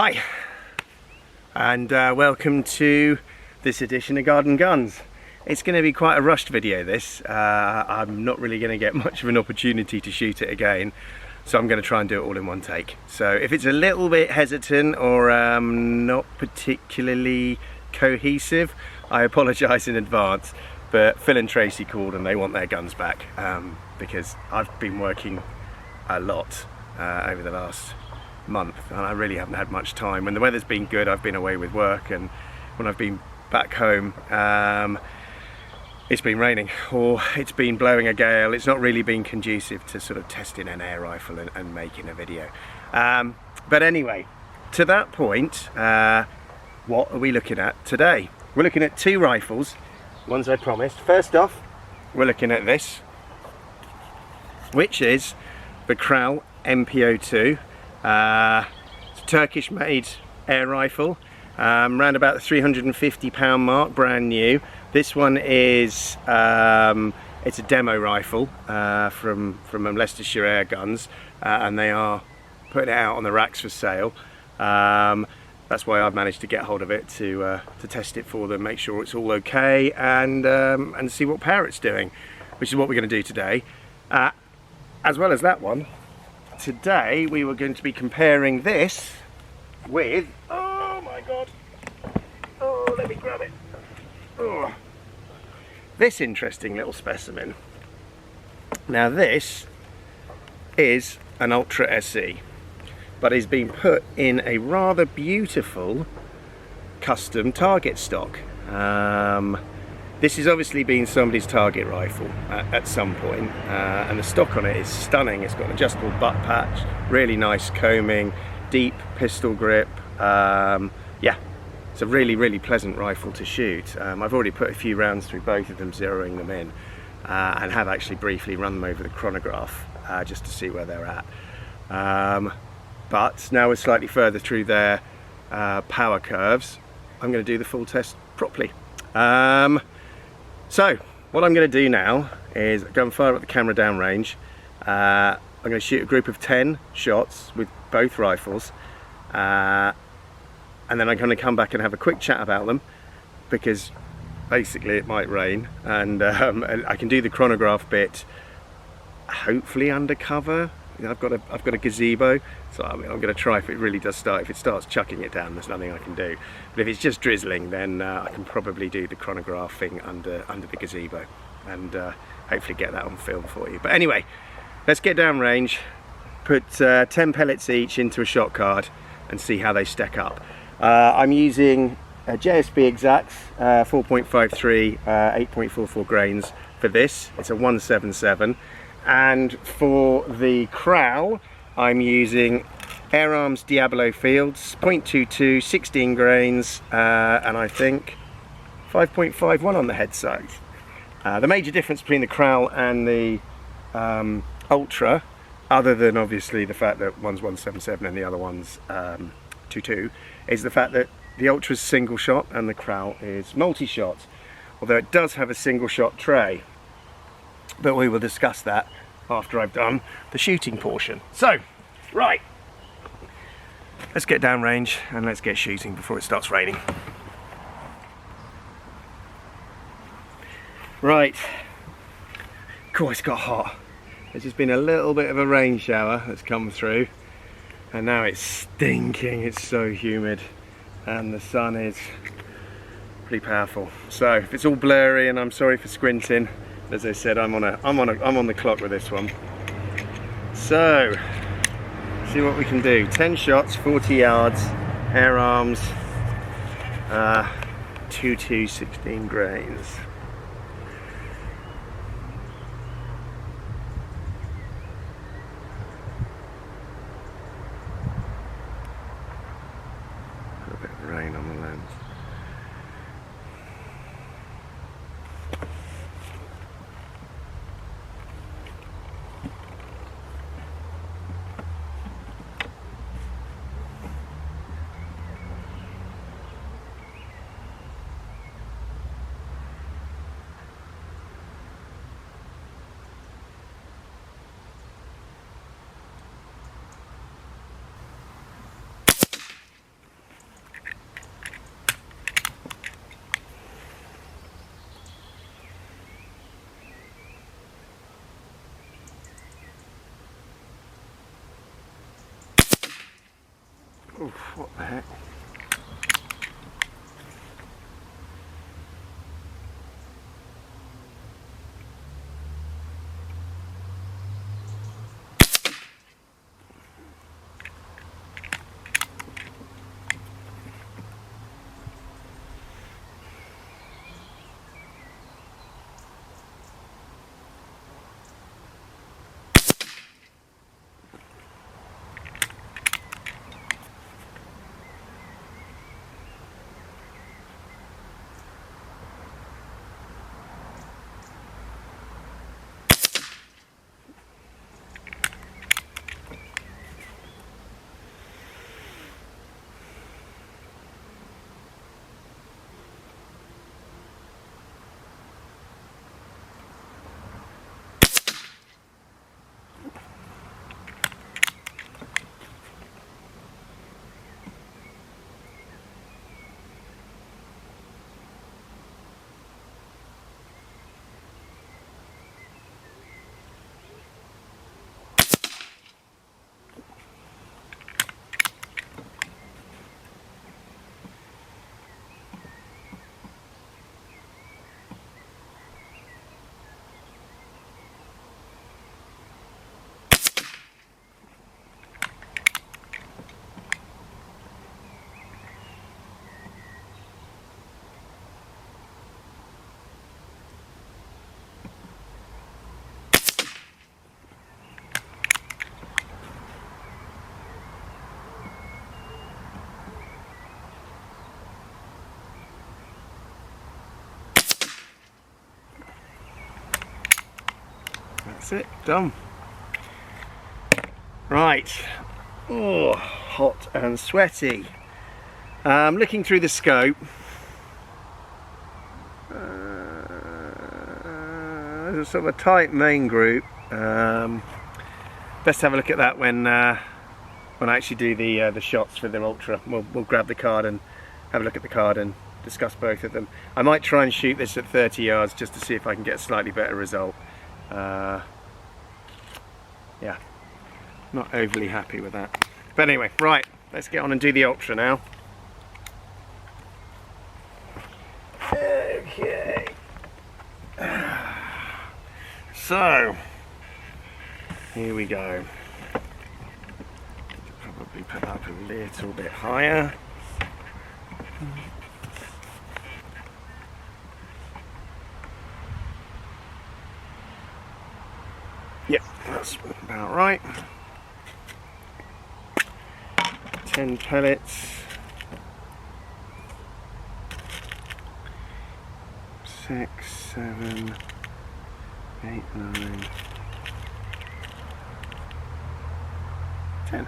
Hi, and welcome to this edition of Garden Guns. It's going to be quite a rushed video this. I'm not really going to get much of an opportunity to shoot it again, so I'm going to try and do it all in one take. So if it's a little bit hesitant or not particularly cohesive, I apologise in advance, but Phil and Tracey called and they want their guns back because I've been working a lot over the last month and I really haven't had much time. When the weather's been good, I've been away with work, and when I've been back home, it's been raining or it's been blowing a gale. It's not really been conducive to sort of testing an air rifle and making a video. But anyway, to that point, what are we looking at today? We're looking at two rifles, ones I promised. First off, we're looking at this, which is the Kral NP02. It's a Turkish made air rifle, around about the £350 mark, brand new. This one is it's a demo rifle from Leicestershire Airguns, and they are putting it out on the racks for sale. That's why I've managed to get hold of it to test it for them, make sure it's all okay, and see what power it's doing, which is what we're going to do today. As well as that one, today we were going to be comparing this with, oh my god, oh let me grab it, oh, this interesting little specimen. Now this is an Ultra SE, but it's been put in a rather beautiful custom target stock. This has obviously been somebody's target rifle at some point, and the stock on it is stunning. It's got an adjustable butt patch, really nice combing, deep pistol grip. Yeah, it's a really pleasant rifle to shoot. I've already put a few rounds through both of them, zeroing them in, and have actually briefly run them over the chronograph just to see where they're at. But now we're slightly further through their power curves, I'm going to do the full test properly. So what I'm going to do now is go and fire up the camera downrange. I'm going to shoot a group of 10 shots with both rifles, and then I'm going to come back and have a quick chat about them, because basically it might rain, and I can do the chronograph bit hopefully undercover. You know, I've got a gazebo, so I'm going to try. If it really does start, if it starts chucking it down, there's nothing I can do. But if it's just drizzling, then I can probably do the chronographing under the gazebo, and hopefully get that on film for you. But anyway, let's get downrange, put 10 pellets each into a shot card, and see how they stack up. I'm using a JSB Exacts 4.53, 8.44 grains for this. It's a 177. And for the Krell, I'm using Air Arms Diablo Fields, 0.22, 16 grains, and I think 5.51 on the head size. The major difference between the Krell and the Ultra, other than obviously the fact that one's 177 and the other one's 22, is the fact that the Ultra's single shot and the Krell is multi-shot, although it does have a single shot tray. But we will discuss that after I've done the shooting portion. So, right, let's get downrange and let's get shooting before it starts raining. Right, cool, it's got hot. There's just been a little bit of a rain shower that's come through, and now it's stinking. It's so humid, and the sun is pretty powerful. So if it's all blurry, and I'm sorry for squinting, as I said, I'm on the clock with this one. So, see what we can do. 10 shots, 40 yards, Air Arms, 2.2, 16 grains. A bit of rain on the lens. Oof, what the heck? That's it, done. Right. Oh, hot and sweaty. Looking through the scope. There's a sort of a tight main group. Best have a look at that when I actually do the shots for the Ultra. We'll grab the card and have a look at the card and discuss both of them. I might try and shoot this at 30 yards just to see if I can get a slightly better result. Yeah, not overly happy with that. But anyway, right, let's get on and do the Ultra now. Okay. So, here we go. Probably put up a little bit higher. Yep, that's about right. 10 pellets. 6, 7, 8, 9, 10.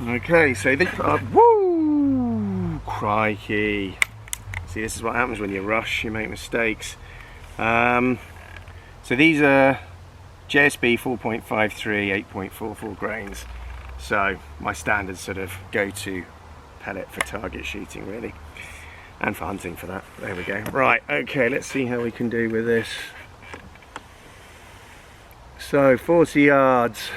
Okay, so they woo! Crikey! See, this is what happens when you rush, you make mistakes. So these are JSB 4.53, 8.44 grains. So my standard sort of go-to pellet for target shooting, really, and for hunting for that. There we go. Right, okay, let's see how we can do with this. So 40 yards.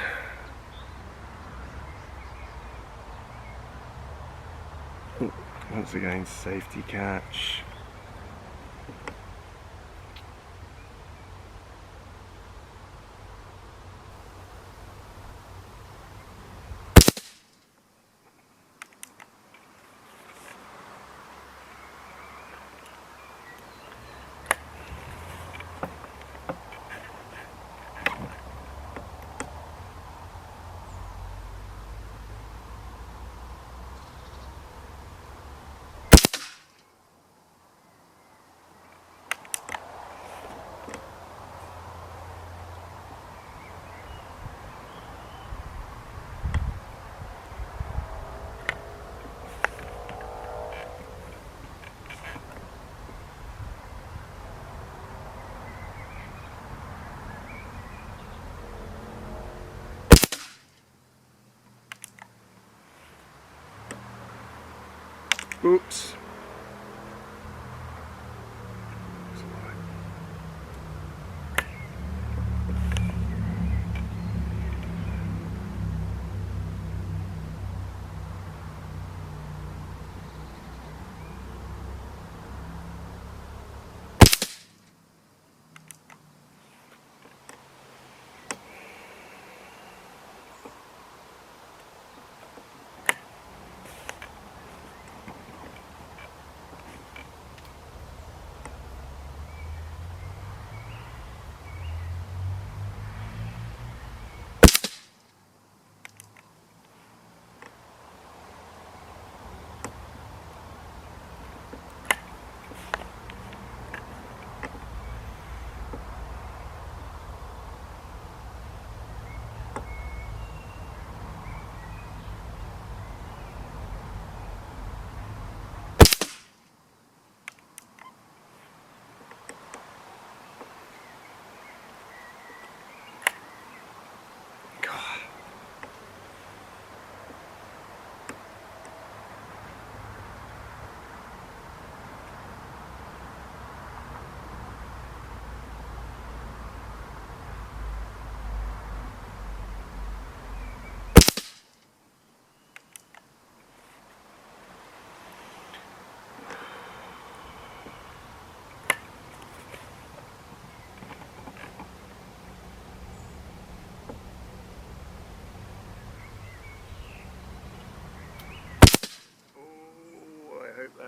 Ooh, once again, safety catch. Oops.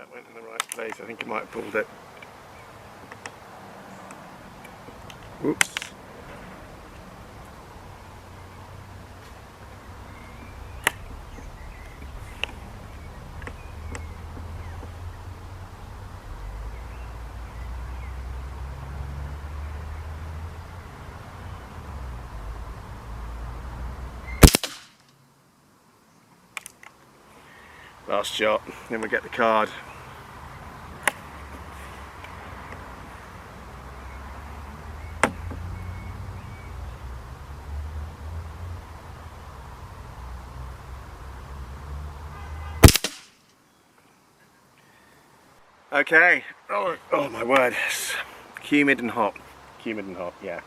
that went in the right place. I think I might have pulled it. Whoops. Last shot, then we get the card. Okay, oh my word, it's humid and hot, yeah.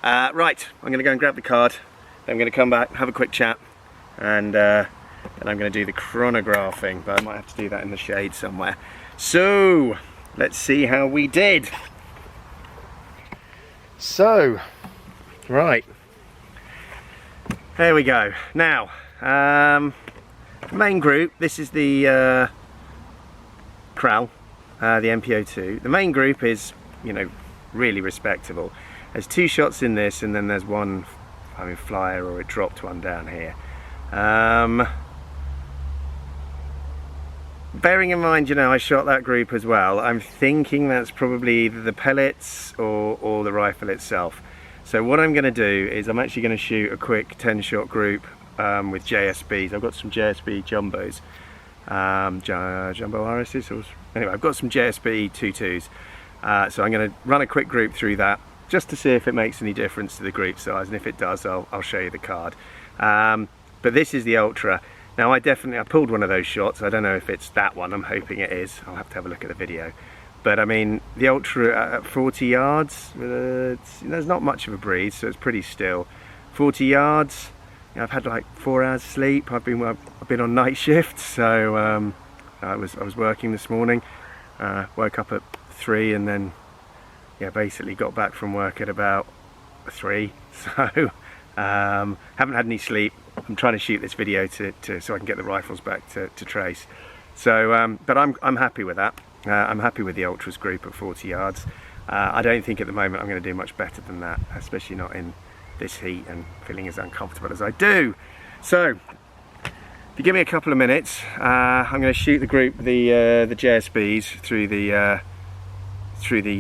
Right, I'm going to go and grab the card, then I'm going to come back, have a quick chat, and I'm going to do the chronographing, but I might have to do that in the shade somewhere. So, let's see how we did. So, right, there we go. Now, main group, this is the Kral, the NP02. The main group is, you know, really respectable. There's 2 shots in this, and then there's one, I mean, flyer, or it dropped one down here. Bearing in mind, you know, I shot that group as well, I'm thinking that's probably either the pellets or the rifle itself. So what I'm going to do is I'm actually going to shoot a quick 10-shot group with JSBs. I've got some JSB jumbos, jumbo RSs, or anyway, I've got some JSB 22s. So I'm going to run a quick group through that just to see if it makes any difference to the group size, and if it does, I'll show you the card. But this is the Ultra. Now I pulled one of those shots. I don't know if it's that one. I'm hoping it is. I'll have to have a look at the video. But I mean, the Ultra at 40 yards, there's not much of a breeze, so it's pretty still. 40 yards, you know, I've had like 4 hours sleep. I've been on night shift, so I was working this morning. Woke up at 3, and then yeah, basically got back from work at about 3. So haven't had any sleep. I'm trying to shoot this video so I can get the rifles back to Trace. So, but I'm happy with that. I'm happy with the Ultras group at 40 yards. I don't think at the moment I'm going to do much better than that, especially not in this heat and feeling as uncomfortable as I do. So, if you give me a couple of minutes, I'm going to shoot the group, the JSBs through the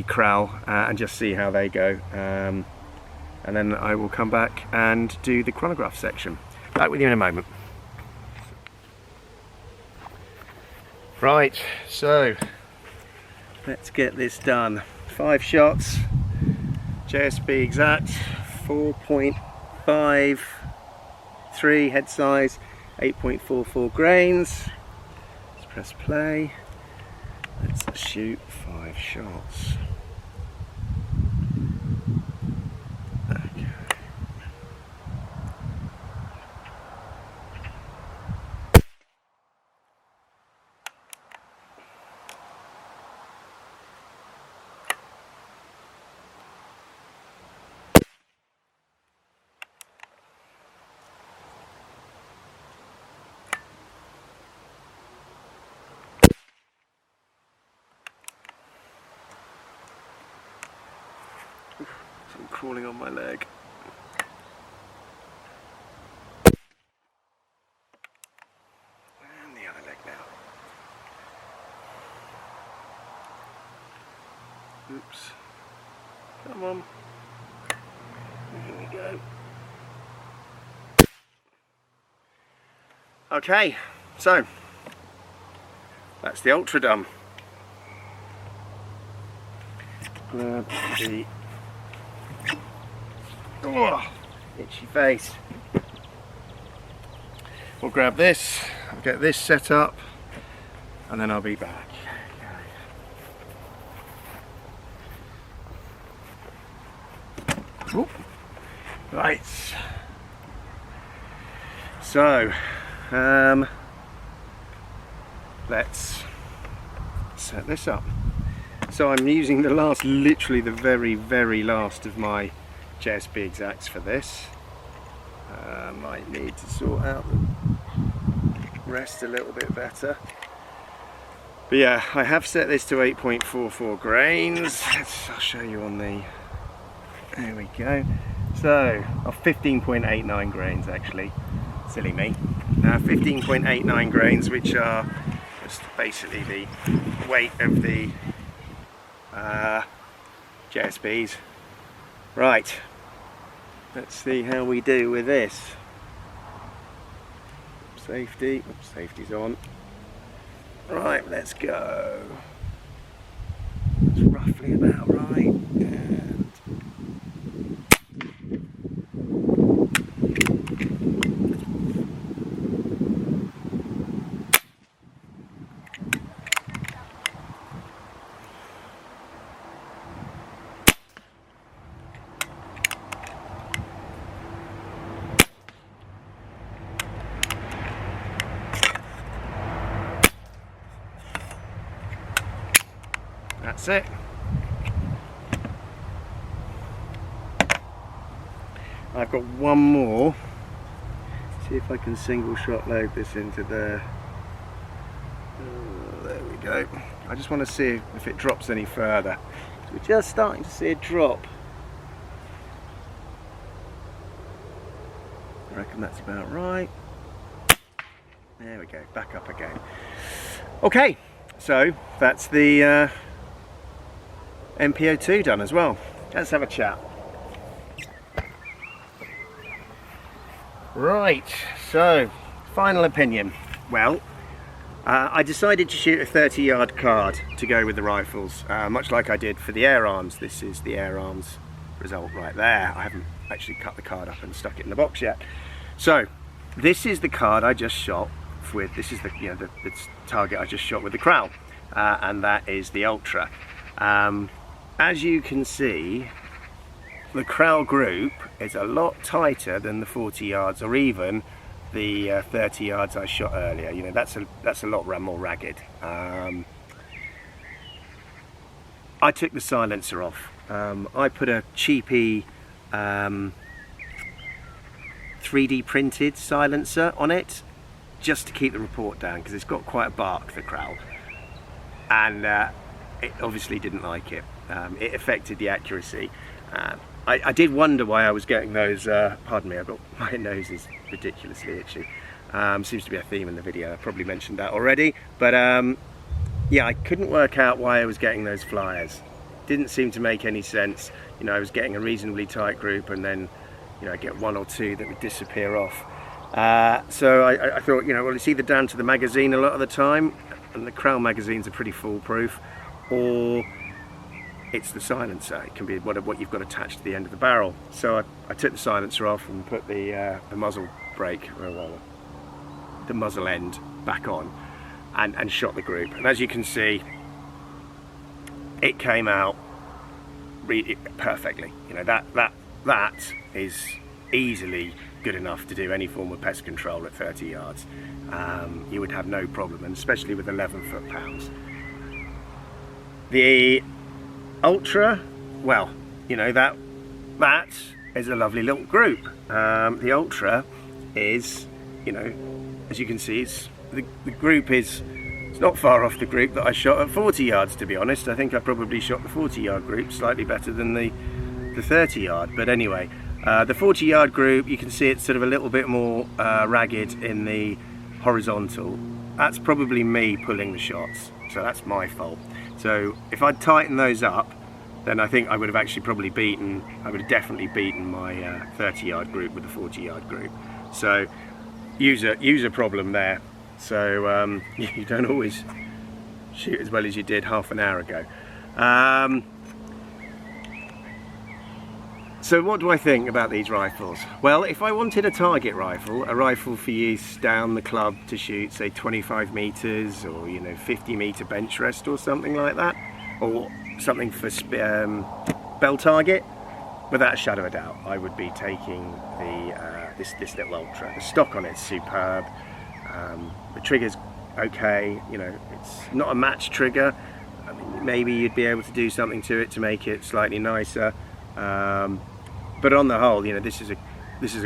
Krell, and just see how they go. And then I will come back and do the chronograph section. Back with you in a moment. Right, so let's get this done. 5 shots, JSB exact, 4.53 head size, 8.44 grains. Let's press play. Let's shoot 5 shots. I'm crawling on my leg. And the other leg now. Oops. Come on. Here we go. Okay, so that's the Ultra done. The itchy face. We'll grab this, I'll get this set up, and then I'll be back. Ooh. Right. So, let's set this up. So I'm using the last, literally the very last of my JSB exacts for this. Might need to sort out the rest a little bit better. But yeah, I have set this to 8.44 grains. I'll show you on the, there we go. So, 15.89 grains actually, silly me. 15.89 grains, which are just basically the weight of the JSBs. Right, let's see how we do with this. Safety, safety's on. Right, let's go. It's roughly about right. And that's it. I've got one more. See if I can single shot load this into there. There we go. I just want to see if it drops any further. So we're just starting to see it drop. I reckon that's about right. There we go, back up again. Okay, so that's the NP02 done as well. Let's have a chat. Right, so final opinion. Well, I decided to shoot a 30-yard card to go with the rifles, much like I did for the air arms. This is the air arms result right there. I haven't actually cut the card up and stuck it in the box yet. So this is the card I just shot with. This is the the target I just shot with the Krell, and that is the Ultra. As you can see, the Krell group is a lot tighter than the 40 yards or even the 30 yards I shot earlier. You know, that's a lot more ragged. I took the silencer off. I put a cheapy 3D printed silencer on it just to keep the report down, because it's got quite a bark, the Krell, and it obviously didn't like it. It affected the accuracy. I did wonder why I was getting those, pardon me, I've got, my nose is ridiculously itchy. Seems to be a theme in the video, I probably mentioned that already, but yeah, I couldn't work out why I was getting those flyers. Didn't seem to make any sense. You know, I was getting a reasonably tight group and then, you know, I get one or two that would disappear off. So I thought, you know, well, it's either down to the magazine a lot of the time, and the Krell magazines are pretty foolproof, or it's the silencer. It can be what you've got attached to the end of the barrel. So I took the silencer off and put the muzzle brake, or the muzzle end back on, and shot the group. And as you can see, it came out really perfectly. You know, that is easily good enough to do any form of pest control at 30 yards. You would have no problem, and especially with 11 foot-pounds. The Ultra, well, you know, that is a lovely little group. The Ultra is, you know, as you can see, the group is, it's not far off the group that I shot at 40 yards, to be honest. I think I probably shot the 40-yard group slightly better than the 30-yard, but anyway, the 40-yard group, you can see it's sort of a little bit more ragged in the horizontal. That's probably me pulling the shots, so that's my fault. So if I'd tightened those up, then I think I would have actually probably beaten, I would have definitely beaten my 30-yard group with the 40-yard group. So user problem there. So you don't always shoot as well as you did half an hour ago. So what do I think about these rifles? Well, if I wanted a target rifle, a rifle for use down the club to shoot, say 25 meters, or, you know, 50-meter bench rest or something like that, or something for bell target, without a shadow of a doubt, I would be taking the this little Ultra. The stock on it's superb. The trigger's okay. You know, it's not a match trigger. I mean, maybe you'd be able to do something to it to make it slightly nicer. But on the whole, you know, this is a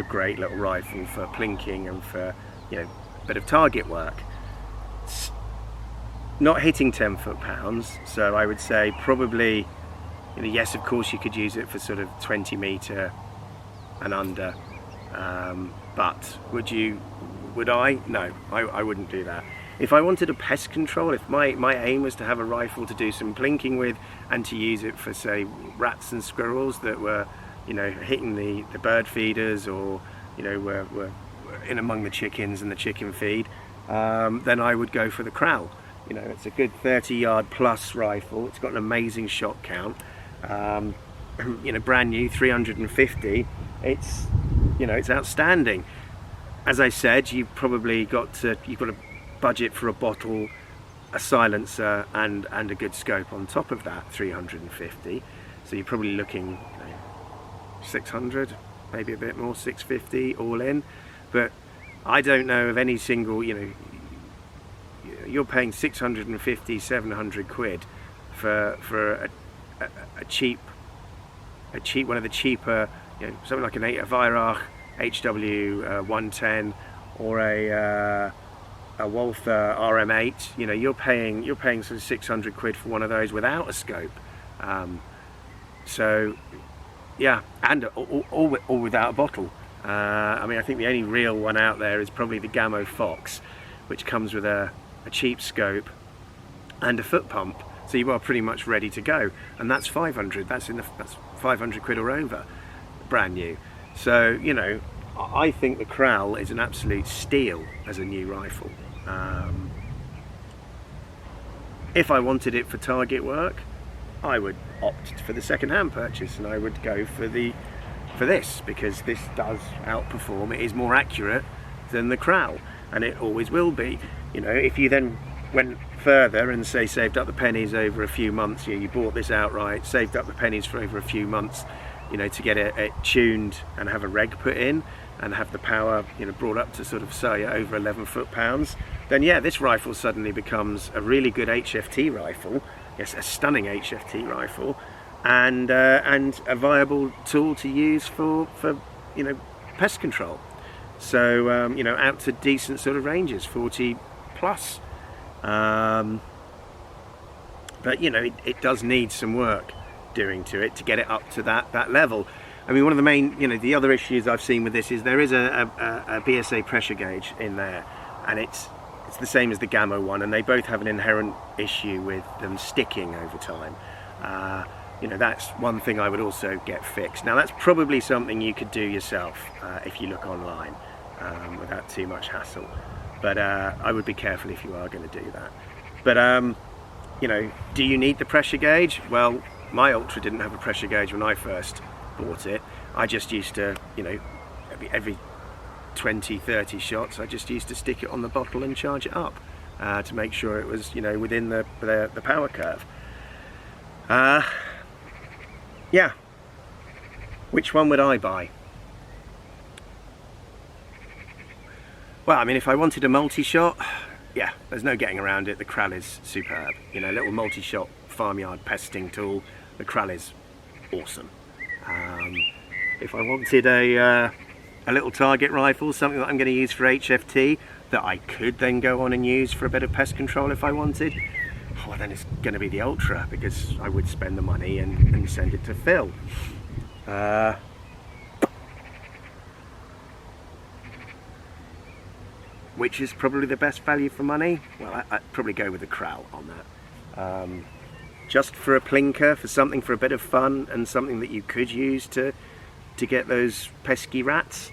great little rifle for plinking and for, you know, a bit of target work. It's not hitting 10 foot-pounds, so I would say probably, you know, yes, of course you could use it for sort of 20 metre and under, but would I? No, I wouldn't do that. If I wanted a pest control, if my aim was to have a rifle to do some plinking with and to use it for, say, rats and squirrels that were, you know, hitting the bird feeders, or, you know, were in among the chickens and the chicken feed, then I would go for the Krell. You know, it's a good 30-yard plus rifle. It's got an amazing shot count. You know, brand new, 350. It's, you know, it's outstanding. As I said, you've got to budget for a bottle, a silencer, and a good scope on top of that 350. So you're probably looking, you know, 600, maybe a bit more, 650 all in. But I don't know of any single, you know, you're paying 650, 700 quid for a cheap one of the cheaper, you know, something like a Weirach HW 110 or a Walther RM8. You know, you're paying sort of 600 quid for one of those without a scope. So yeah, and all without a bottle. I mean, I think the only real one out there is probably the Gamo Fox, which comes with a cheap scope and a foot pump, so you are pretty much ready to go, and that's 500. That's 500 quid or over, brand new. So, you know, I think the Krell is an absolute steal as a new rifle. If I wanted it for target work, I would opt for the second-hand purchase, and I would go for this, because this does outperform. It is more accurate than the Krell, and it always will be. You know, if you then went further and say saved up the pennies over a few months, you bought this outright, saved up the pennies for over a few months, you know, to get it tuned and have a reg put in and have the power, you know, brought up to sort of say over 11 foot-pounds, then yeah, this rifle suddenly becomes a really good HFT rifle. Yes, a stunning HFT rifle, and a viable tool to use for you know, pest control. So you know, out to decent sort of ranges, 40 plus. But you know, it does need some work doing to it to get it up to that level. I mean, one of the main, you know, the other issues I've seen with this is there is a BSA pressure gauge in there, and it's the same as the Gamo one, and they both have an inherent issue with them sticking over time. You know, that's one thing I would also get fixed. Now, that's probably something you could do yourself if you look online without too much hassle. But I would be careful if you are going to do that. But you know, do you need the pressure gauge? Well, my Ultra didn't have a pressure gauge when I first bought it. I just used to, you know, every 20-30 shots, I just used to stick it on the bottle and charge it up to make sure it was, you know, within the power curve. Yeah, which one would I buy? Well, I mean, if I wanted a multi-shot, yeah, there's no getting around it. The Krell is superb. You know, little multi-shot farmyard pesting tool, the Krell is awesome. If I wanted a little target rifle, something that I'm going to use for HFT, that I could then go on and use for a bit of pest control if I wanted, well, then it's going to be the Ultra, because I would spend the money and send it to Phil. Which is probably the best value for money? Well, I'd probably go with the Krell on that. Just for a plinker, for something for a bit of fun, and something that you could use to get those pesky rats,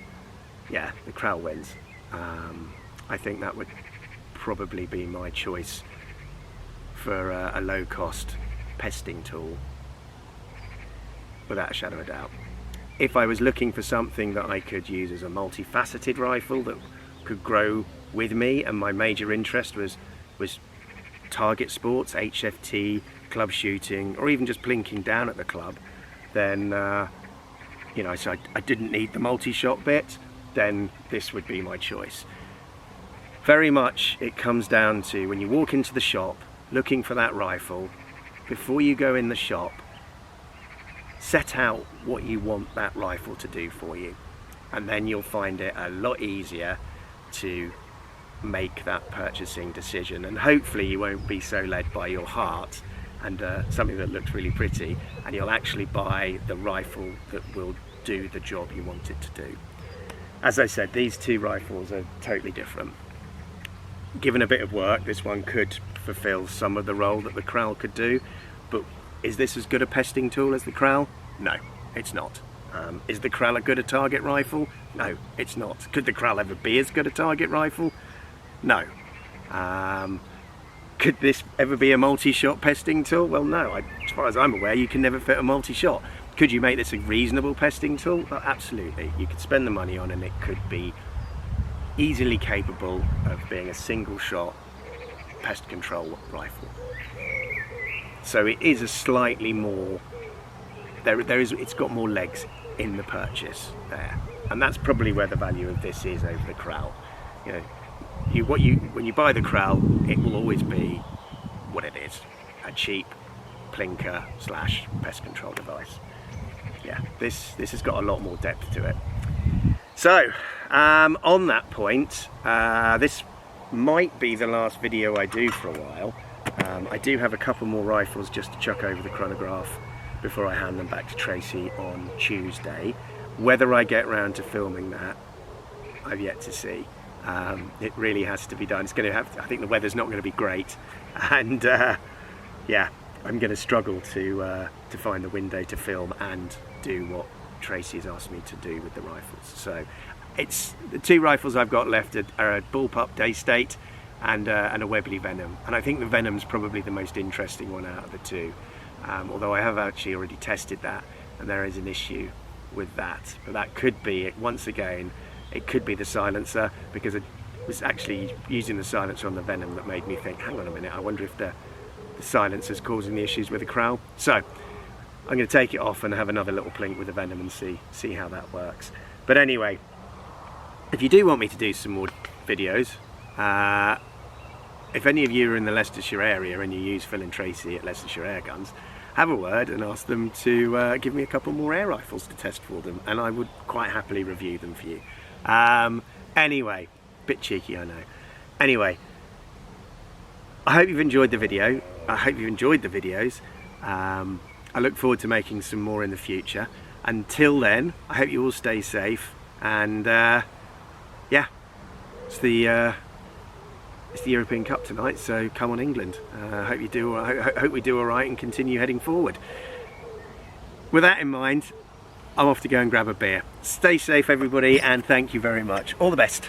yeah, the Krell wins. I think that would probably be my choice for a low-cost pesting tool, without a shadow of a doubt. If I was looking for something that I could use as a multifaceted rifle that could grow with me, and my major interest was target sports, HFT, club shooting, or even just plinking down at the club, then you know, so I didn't need the multi-shot bit, then this would be my choice. Very much it comes down to, when you walk into the shop looking for that rifle, before you go in the shop, set out what you want that rifle to do for you, and then you'll find it a lot easier to make that purchasing decision, and hopefully you won't be so led by your heart and something that looks really pretty, and you'll actually buy the rifle that will do the job you want it to do. As I said, these two rifles are totally different. Given a bit of work, this one could fulfill some of the role that the Krell could do, but is this as good a pesting tool as the Krell? No, it's not. Is the Krell a good a target rifle? No, it's not. Could the Krell ever be as good a target rifle? No. Could this ever be a multi-shot pesting tool? Well, no. As far as I'm aware, you can never fit a multi-shot. Could you make this a reasonable pesting tool? Well, absolutely. You could spend the money on, and it could be easily capable of being a single shot pest control rifle. So it is a slightly more, it's got more legs in the purchase there, and that's probably where the value of this is over the Krell. You know, when you buy the Krell, it will always be what it is, a cheap plinker / pest control device. Yeah, this has got a lot more depth to it. So on that point, this might be the last video I do for a while. I do have a couple more rifles just to chuck over the chronograph before I hand them back to Tracey on Tuesday. Whether I get round to filming that, I've yet to see. It really has to be done. It's going to have. I think the weather's not going to be great, and yeah, I'm going to struggle to find the window to film and do what Tracey has asked me to do with the rifles. So it's the two rifles I've got left are a bullpup day state and a Webley Venom, and I think the Venom's probably the most interesting one out of the two. Although I have actually already tested that, and there is an issue with that. But that could be, once again, it could be the silencer, because it was actually using the silencer on the Venom that made me think, hang on a minute, I wonder if the silencer's causing the issues with the Krell. So I'm going to take it off and have another little plink with the Venom and see how that works. But anyway, if you do want me to do some more videos, if any of you are in the Leicestershire area and you use Phil and Tracey at Leicestershire Airguns, have a word and ask them to give me a couple more air rifles to test for them, and I would quite happily review them for you. Anyway, bit cheeky, I know. Anyway, I hope you've enjoyed the video. I hope you've enjoyed the videos. I look forward to making some more in the future. Until then, I hope you all stay safe, and yeah, it's the European Cup tonight, so come on England. Hope we do all right and continue heading forward. With that in mind, I'm off to go and grab a beer. Stay safe everybody, and thank you very much. All the best.